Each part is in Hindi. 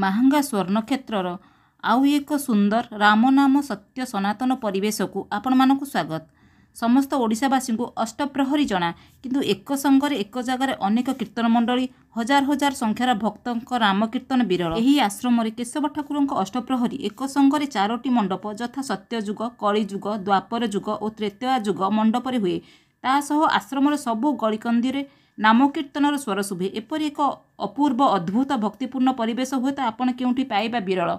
ମାହାଙ୍ଗା ସ୍ୱର୍ଣ୍ଣକ୍ଷେତ୍ରର ଆଉ ଏକ ସୁନ୍ଦର ରାମନାମ ସତ୍ୟ ସନାତନ ପରିବେଶକୁ ଆପଣମାନଙ୍କୁ ସ୍ୱାଗତ। ସମସ୍ତ ଓଡ଼ିଶାବାସୀଙ୍କୁ ଅଷ୍ଟପ୍ରହରୀ ଜଣା, କିନ୍ତୁ ଏକ ସଙ୍ଗରେ ଏକ ଜାଗାରେ ଅନେକ କୀର୍ତ୍ତନ ମଣ୍ଡଳୀ, ହଜାର ହଜାର ସଂଖ୍ୟାର ଭକ୍ତଙ୍କ ରାମ କୀର୍ତ୍ତନ ବିରଳ। ଏହି ଆଶ୍ରମରେ କେଶବ ଠାକୁରଙ୍କ ଅଷ୍ଟପ୍ରହରୀ ଏକ ସଙ୍ଗରେ 4ଟି ମଣ୍ଡପ ଯଥା ସତ୍ୟଯୁଗ, କଳିଯୁଗ, ଦ୍ୱାପର ଯୁଗ ଓ ତ୍ରେତୟା ଯୁଗ ମଣ୍ଡପରେ ହୁଏ। ତା ସହ ଆଶ୍ରମର ସବୁ ଗଳିକନ୍ଦିରେ ନାମ କୀର୍ତ୍ତନର ସ୍ୱର ଶୁଭେ। ଏପରି ଏକ ଅପୂର୍ବ ଅଦ୍ଭୁତ ଭକ୍ତିପୂର୍ଣ୍ଣ ପରିବେଶ ହୁଏତ ଆପଣ କେଉଁଠି ପାଇବା ବିରଳ।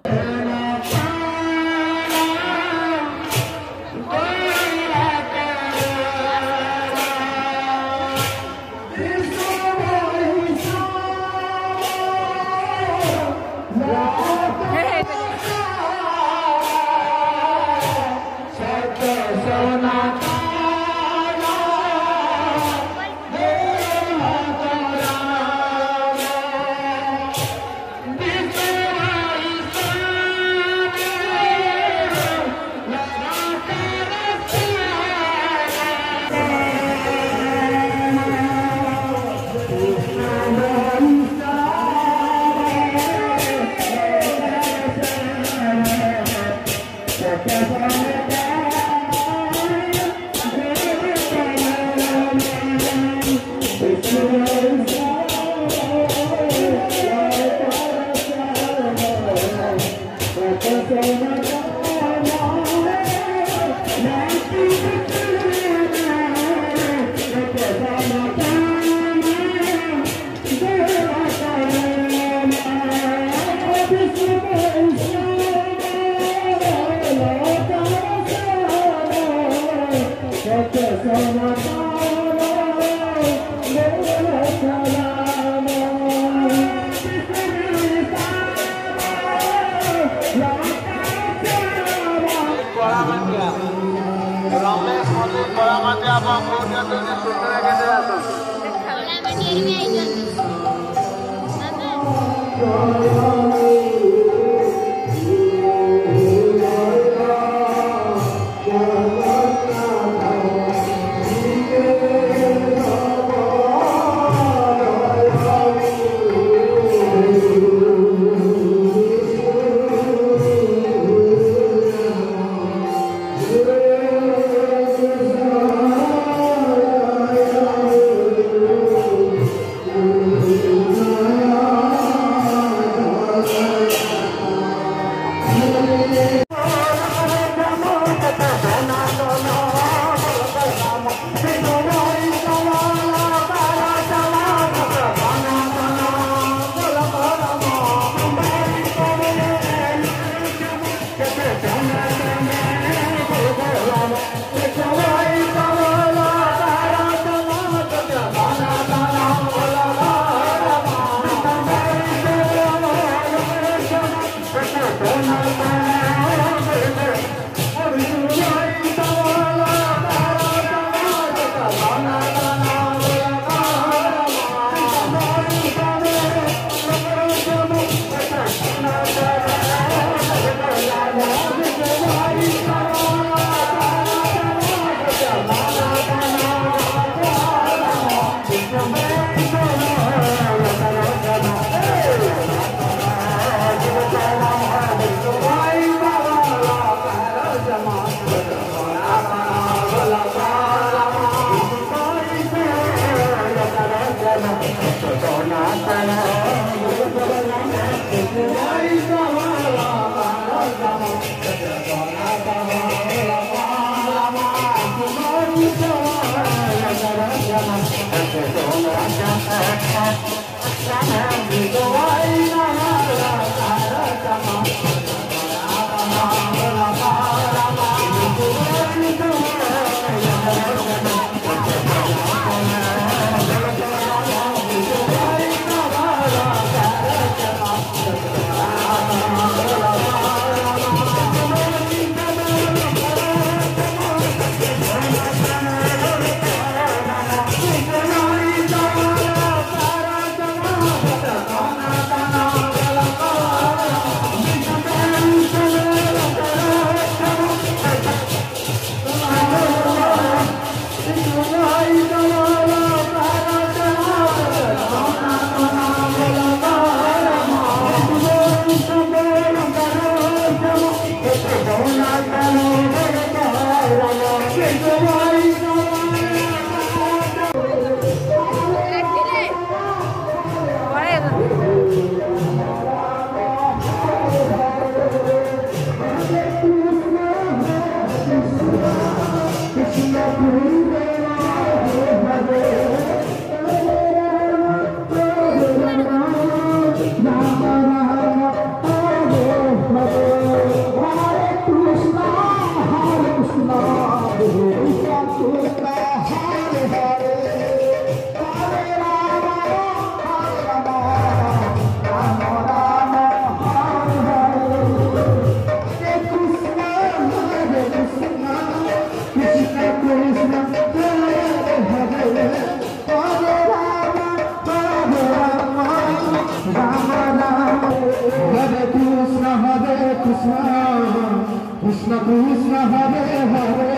कृष्ण कृष्ण हरे हरे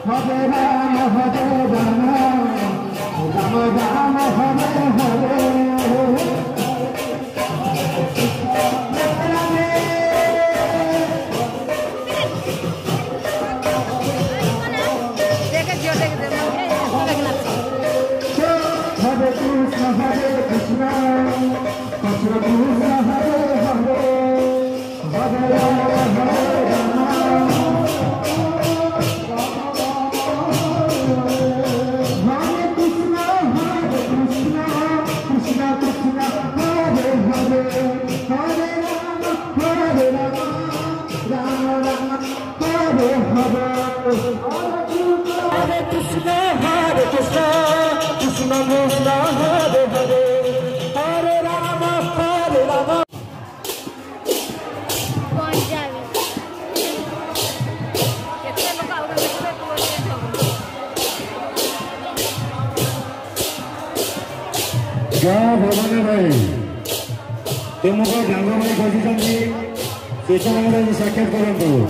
हरे राम राम राम हरे हरे हरे कृष्ण कृष्ण कृष्ण हरे हरे हरे राम हरे कृष्ण कृष्ण कृष्ण हरे हरे हरे राम राम राम हरे हरे हरे कृष्ण कृष्ण कृष्ण हरे हरे हरे राम जय भवानी भाई तुमको जंग भाई बसी से समय साक्षात करूँ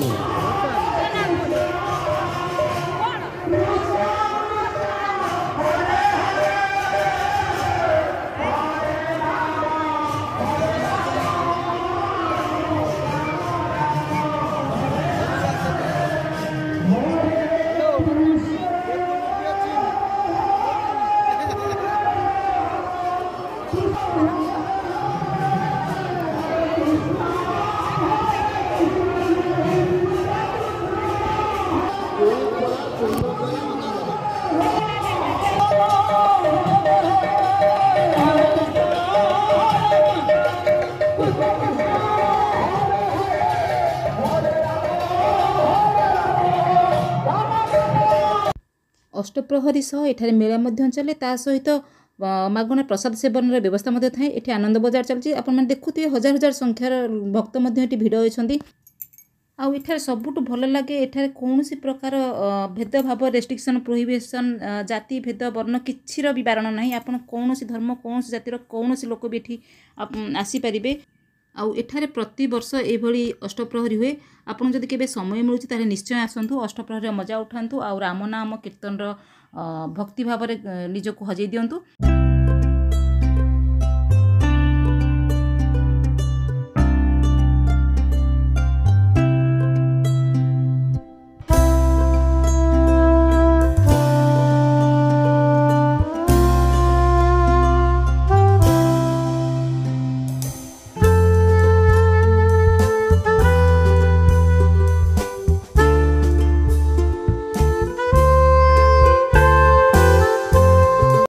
अष्टप्रहरी सह एठारे मेला मध्य चले ता सहित मागणा प्रसाद सेवन व्यवस्था मध्य थाए। एठी आनंद बजार चलती आपण माने देखुथिबे हजार हजार संख्यार भक्त मध्य एठी भिड़ होइछंती। आउ एठारे सबुठु भल लगे एठारे कौनसी प्रकार भेदभाव रेस्ट्रिक्शन प्रोहिबिशन जाति भेद वर्ण किछिर भी बारण नाही। आपण कौनसी धर्म कौनसी जातिर कौनसी लोक भी एठी आसी परिबे। आउ एठारे प्रति वर्ष एभली अष्टप्रहरी हुए। आपन जदि केबे समय मिलुछि ताले निश्चय आसंतु अष्टप्रहरी मजा उठांतु। आउ राम नाम कीर्तन भक्ति भाव निजको हजई दियंतु।